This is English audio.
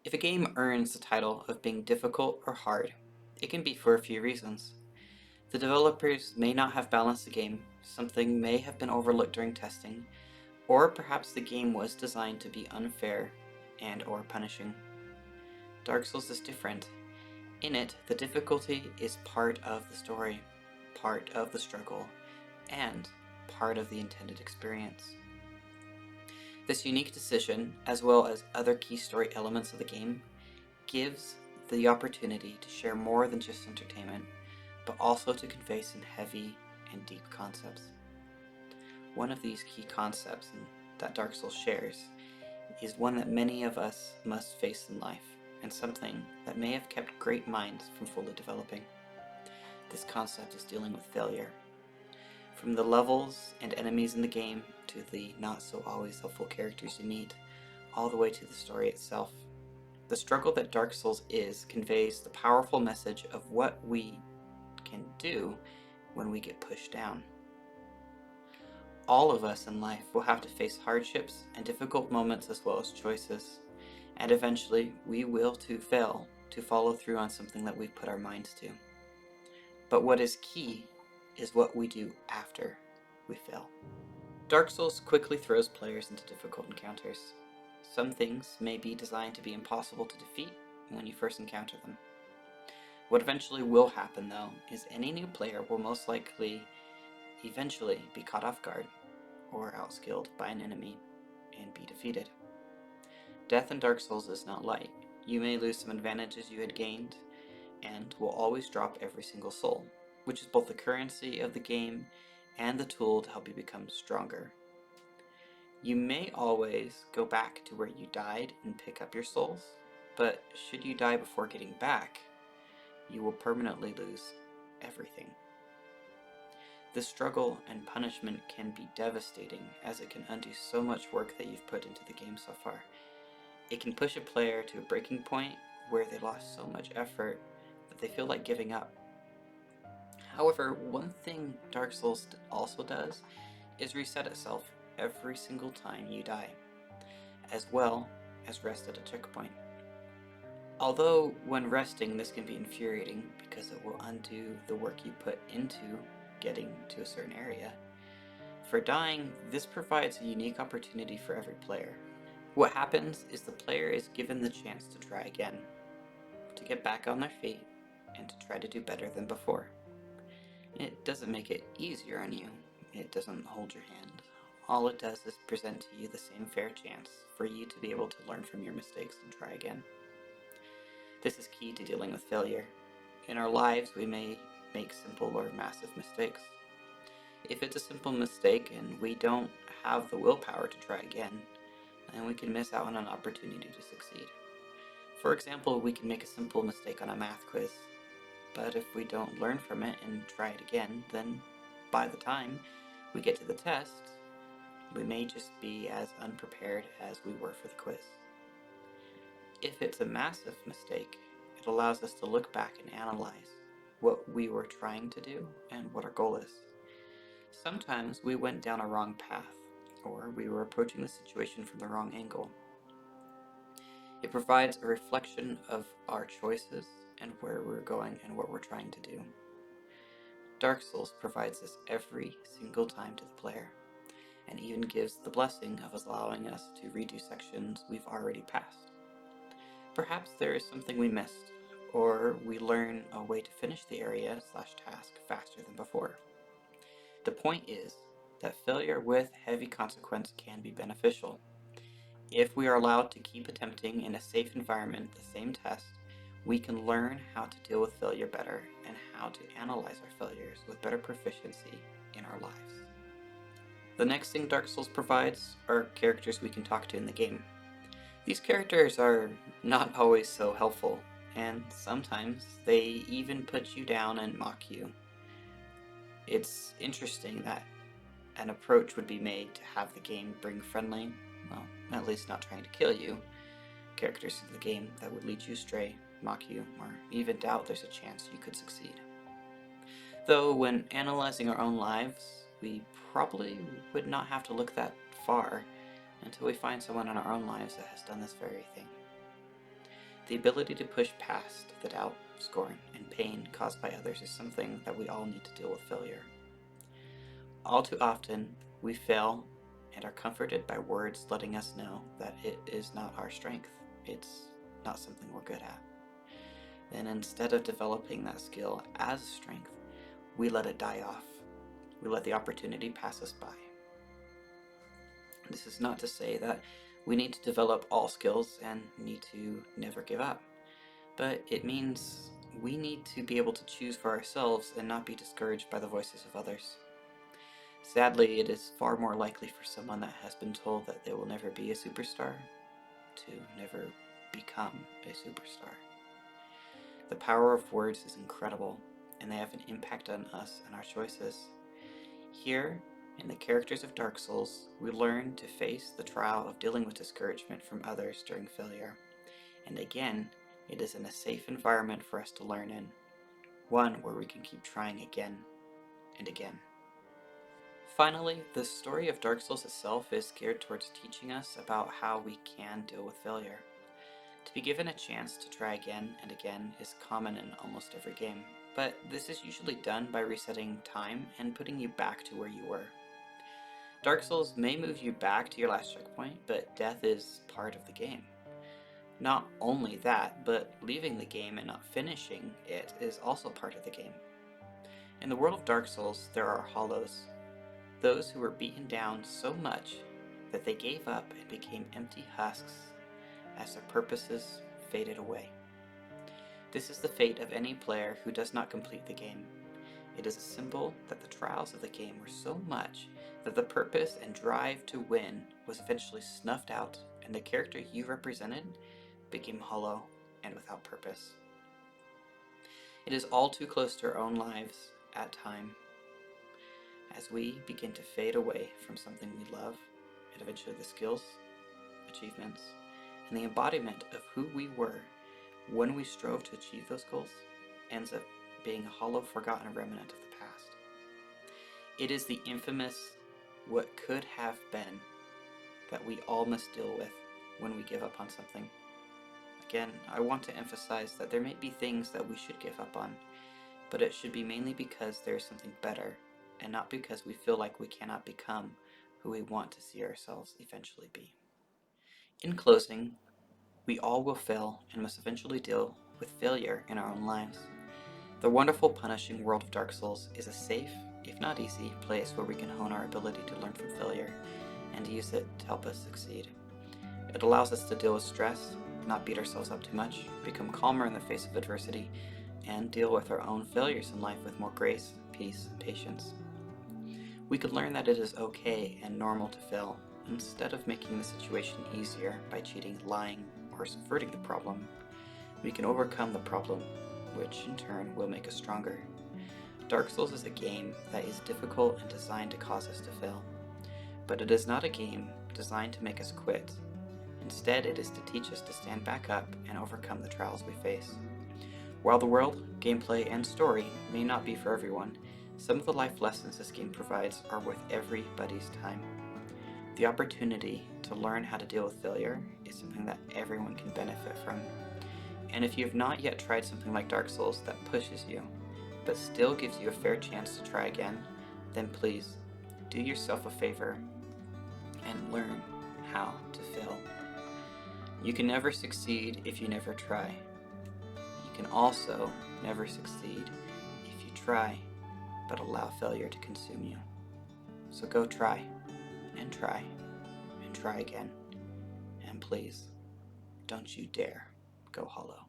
If a game earns the title of being difficult or hard, it can be for a few reasons. The developers may not have balanced the game, something may have been overlooked during testing, or perhaps the game was designed to be unfair and or punishing. Dark Souls is different. In it, the difficulty is part of the story, part of the struggle, and part of the intended experience. This unique decision, as well as other key story elements of the game, gives the opportunity to share more than just entertainment, but also to convey some heavy and deep concepts. One of these key concepts that Dark Souls shares is one that many of us must face in life, and something that may have kept great minds from fully developing. This concept is dealing with failure. From the levels and enemies in the game to the not so always helpful characters you meet, all the way to the story itself. The struggle that Dark Souls is conveys the powerful message of what we can do when we get pushed down. All of us in life will have to face hardships and difficult moments as well as choices, and eventually we will too fail to follow through on something that we've put our minds to. But what is key is what we do after we fail. Dark Souls quickly throws players into difficult encounters. Some things may be designed to be impossible to defeat when you first encounter them. What eventually will happen, though, is any new player will most likely eventually be caught off guard or outskilled by an enemy and be defeated. Death in Dark Souls is not light. You may lose some advantages you had gained, and will always drop every single soul, which is both the currency of the game and the tool to help you become stronger. You may always go back to where you died and pick up your souls, but should you die before getting back, you will permanently lose everything. This struggle and punishment can be devastating, as it can undo so much work that you've put into the game so far. It can push a player to a breaking point where they lost so much effort that they feel like giving up. However, one thing Dark Souls also does is reset itself every single time you die, as well as rest at a checkpoint. Although when resting this can be infuriating because it will undo the work you put into getting to a certain area, for dying this provides a unique opportunity for every player. What happens is the player is given the chance to try again, to get back on their feet, and to try to do better than before. It doesn't make it easier on you, it doesn't hold your hand. All it does is present to you the same fair chance for you to be able to learn from your mistakes and try again. This is key to dealing with failure. In our lives, we may make simple or massive mistakes. If it's a simple mistake and we don't have the willpower to try again, then we can miss out on an opportunity to succeed. For example, we can make a simple mistake on a math quiz, but if we don't learn from it and try it again, then by the time we get to the test, we may just be as unprepared as we were for the quiz. If it's a massive mistake, it allows us to look back and analyze what we were trying to do and what our goal is. Sometimes we went down a wrong path, or we were approaching the situation from the wrong angle. It provides a reflection of our choices and where we're going and what we're trying to do. Dark Souls provides this every single time to the player, and even gives the blessing of allowing us to redo sections we've already passed. Perhaps there is something we missed, or we learn a way to finish the area/task faster than before. The point is that failure with heavy consequence can be beneficial. If we are allowed to keep attempting in a safe environment the same test, we can learn how to deal with failure better and how to analyze our failures with better proficiency in our lives. The next thing Dark Souls provides are characters we can talk to in the game. These characters are not always so helpful, and sometimes they even put you down and mock you. It's interesting that an approach would be made to have the game bring friendly, well, at least not trying to kill you, characters into the game that would lead you astray, mock you, or even doubt there's a chance you could succeed. Though when analyzing our own lives, we probably would not have to look that far until we find someone in our own lives that has done this very thing. The ability to push past the doubt, scorn, and pain caused by others is something that we all need to deal with failure. All too often, we fail and are comforted by words letting us know that it is not our strength. It's not something we're good at. Then instead of developing that skill as a strength, we let it die off. We let the opportunity pass us by. This is not to say that we need to develop all skills and need to never give up, but it means we need to be able to choose for ourselves and not be discouraged by the voices of others. Sadly, it is far more likely for someone that has been told that they will never be a superstar to never become a superstar. The power of words is incredible, and they have an impact on us and our choices. Here, in the characters of Dark Souls, we learn to face the trial of dealing with discouragement from others during failure. And again, it is in a safe environment for us to learn in, one where we can keep trying again and again. Finally, the story of Dark Souls itself is geared towards teaching us about how we can deal with failure. To be given a chance to try again and again is common in almost every game, but this is usually done by resetting time and putting you back to where you were. Dark Souls may move you back to your last checkpoint, but death is part of the game. Not only that, but leaving the game and not finishing it is also part of the game. In the world of Dark Souls, there are hollows, those who were beaten down so much that they gave up and became empty husks as their purposes faded away. This is the fate of any player who does not complete the game. It is a symbol that the trials of the game were so much that the purpose and drive to win was eventually snuffed out, and the character you represented became hollow and without purpose. It is all too close to our own lives at time as we begin to fade away from something we love, and eventually the skills, achievements, and the embodiment of who we were when we strove to achieve those goals ends up being a hollow, forgotten remnant of the past. It is the infamous what could have been that we all must deal with when we give up on something. Again, I want to emphasize that there may be things that we should give up on, but it should be mainly because there is something better, and not because we feel like we cannot become who we want to see ourselves eventually be. In closing, we all will fail and must eventually deal with failure in our own lives. The wonderful, punishing world of Dark Souls is a safe, if not easy, place where we can hone our ability to learn from failure and use it to help us succeed. It allows us to deal with stress, not beat ourselves up too much, become calmer in the face of adversity, and deal with our own failures in life with more grace, peace, and patience. We could learn that it is okay and normal to fail, instead of making the situation easier by cheating, lying, or subverting the problem. We can overcome the problem, which in turn will make us stronger. Dark Souls is a game that is difficult and designed to cause us to fail, but it is not a game designed to make us quit. Instead, it is to teach us to stand back up and overcome the trials we face. While the world, gameplay, and story may not be for everyone, some of the life lessons this game provides are worth everybody's time. The opportunity to learn how to deal with failure is something that everyone can benefit from. And if you have not yet tried something like Dark Souls that pushes you, but still gives you a fair chance to try again, then please, do yourself a favor and learn how to fail. You can never succeed if you never try. You can also never succeed if you try, but allow failure to consume you. So go try, and try, and try again. And please, don't you dare go hollow.